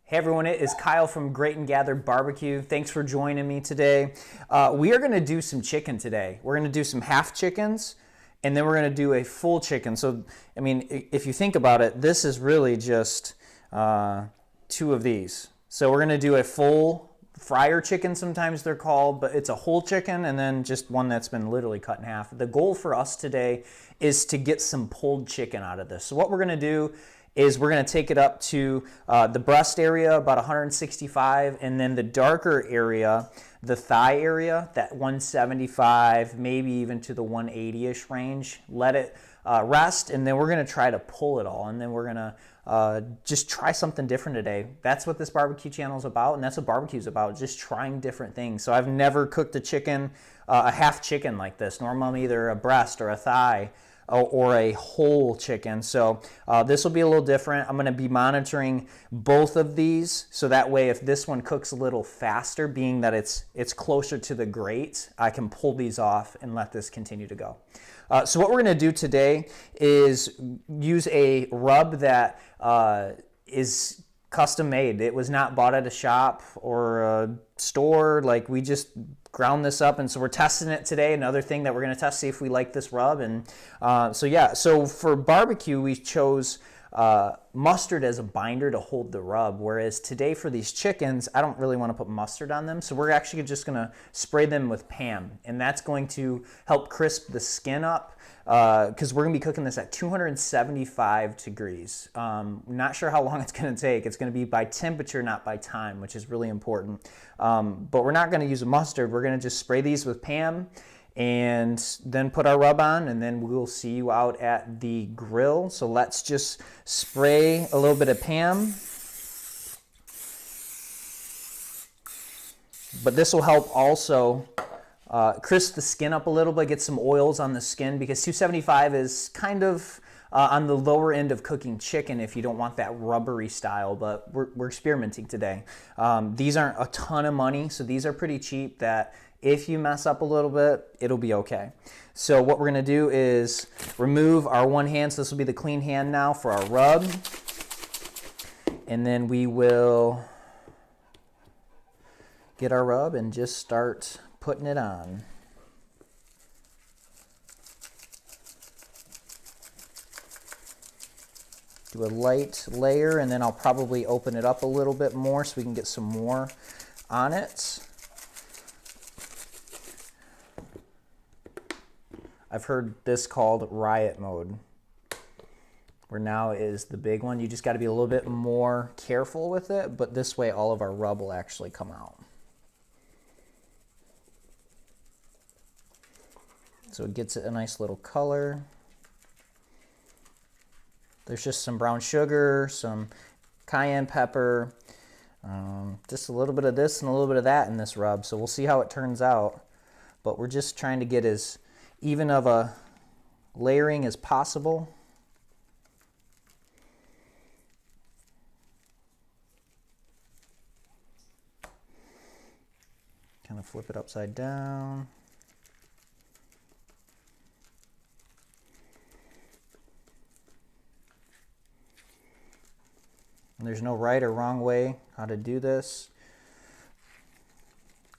Hey everyone, it is Kyle from Great and Gathered Barbecue. Thanks for joining me today. We are going to do some chicken today. We're going to do some half chickens, and then we're going to do a full chicken. So, I mean, if you think about it, this is really just two of these. So we're going to do a full fryer chicken, sometimes they're called, but it's a whole chicken and then just one that's been literally cut in half. The goal for us today is to get some pulled chicken out of this. So what we're going to do is we're going to take it up to the breast area, about 165, and then the darker area, the thigh area, that 175, maybe even to the 180-ish range. Let it rest, and then we're going to try to pull it all, and then we're going to just try something different today. That's what this barbecue channel is about, and that's what barbecue is about, just trying different things. So I've never cooked a chicken, a half chicken like this. Normally I'm either a breast or a thigh, or a whole chicken. So this will be a little different. I'm going to be monitoring both of these, so that way if this one cooks a little faster, being that it's closer to the grate, I can pull these off and let this continue to go. So what we're going to do today is use a rub that is custom made. It was not bought at a shop or a store. Like, we just ground this up, and so we're testing it today. Another thing that we're going to test, see if we like this rub. And so for barbecue we chose mustard as a binder to hold the rub, whereas today for these chickens I don't really want to put mustard on them, so we're actually just going to spray them with Pam, and that's going to help crisp the skin up, because we're going to be cooking this at 275 degrees. Not sure how long it's going to take. It's going to be by temperature, not by time, which is really important. But we're not going to use a mustard. We're going to just spray these with Pam and then put our rub on, and then we'll see you out at the grill. So let's just spray a little bit of Pam. But this will help also crisp the skin up a little bit, get some oils on the skin, because 275 is kind of on the lower end of cooking chicken if you don't want that rubbery style, but we're experimenting today. These aren't a ton of money, so these are pretty cheap, that if you mess up a little bit, it'll be okay. So what we're going to do is remove our one hand, so this will be the clean hand now for our rub, and then we will get our rub and just start putting it on. Do a light layer, and then I'll probably open it up a little bit more so we can get some more on it. I've heard this called riot mode, where now is the big one. You just got to be a little bit more careful with it, but this way all of our rub will actually come out. So it gets it a nice little color. There's just some brown sugar, some cayenne pepper, just a little bit of this and a little bit of that in this rub. So we'll see how it turns out. But we're just trying to get as even of a layering as possible. Kind of flip it upside down. And there's no right or wrong way how to do this.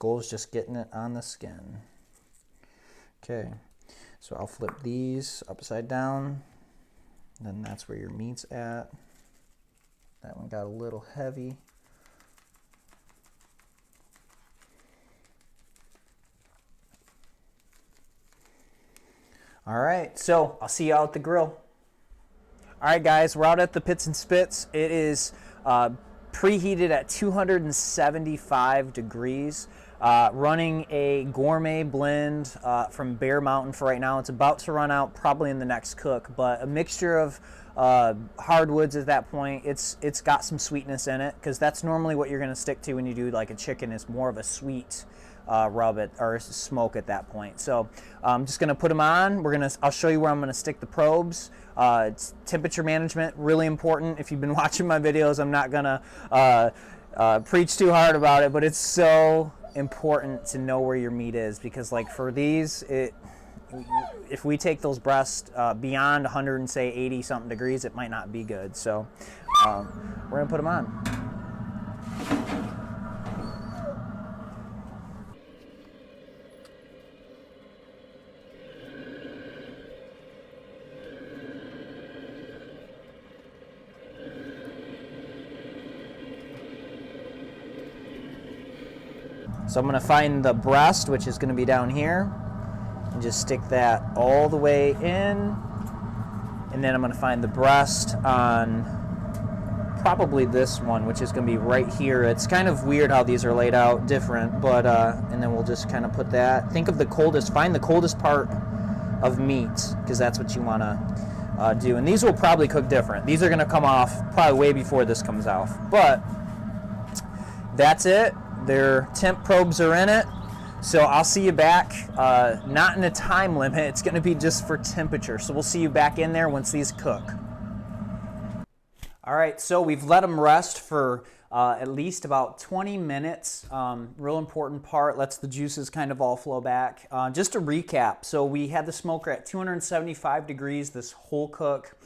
Goal is just getting it on the skin. Okay, so I'll flip these upside down. Then that's where your meat's at. That one got a little heavy. All right, so I'll see you out at the grill. All right, guys, we're out at the Pits and Spits. It is preheated at 275 degrees, running a gourmet blend from Bear Mountain for right now. It's about to run out probably in the next cook, but a mixture of hardwoods at that point. It's got some sweetness in it, because that's normally what you're going to stick to when you do like a chicken, is more of a sweet rub it or smoke at that point. So I'm just going to put them on. I'll show you where I'm going to stick the probes. It's temperature management, really important. If you've been watching my videos, I'm not going to preach too hard about it, but it's so important to know where your meat is, because like for these, if we take those breasts beyond 80 something degrees, it might not be good. So we're going to put them on. So I'm going to find the breast, which is going to be down here, and just stick that all the way in. And then I'm going to find the breast on probably this one, which is going to be right here. It's kind of weird how these are laid out, different, but and then we'll just kind of put that. Think of the coldest, find the coldest part of meat, because that's what you want to do. And these will probably cook different. These are going to come off probably way before this comes off. But that's it. Their temp probes are in it. So I'll see you back, not in a time limit. It's going to be just for temperature. So we'll see you back in there once these cook. All right, so we've let them rest for at least about 20 minutes. Real important part, lets the juices kind of all flow back. Just to recap, so we had the smoker at 275 degrees this whole cook.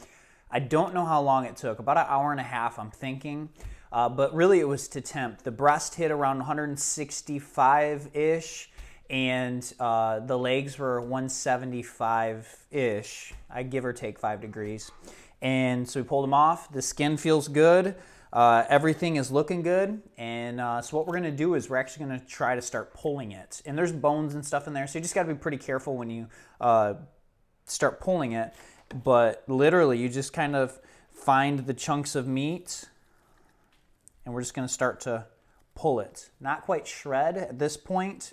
I don't know how long it took, about an hour and a half, I'm thinking. But really it was to temp. The breast hit around 165-ish, and the legs were 175-ish. I give or take 5 degrees. And so we pulled them off. The skin feels good. Everything is looking good. And so what we're going to do is we're actually going to try to start pulling it. And there's bones and stuff in there, so you just got to be pretty careful when you start pulling it. But literally, you just kind of find the chunks of meat, and we're just going to start to pull it. Not quite shred at this point,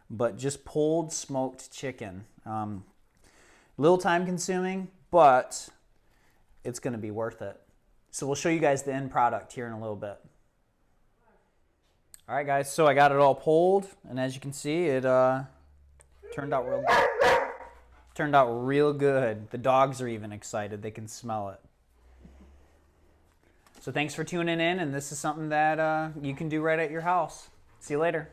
but just pulled smoked chicken. A little time consuming, but it's going to be worth it. So we'll show you guys the end product here in a little bit. All right, guys, so I got it all pulled, and as you can see, it turned out real good. Turned out real good. The dogs are even excited. They can smell it. So thanks for tuning in, and this is something that you can do right at your house. See you later.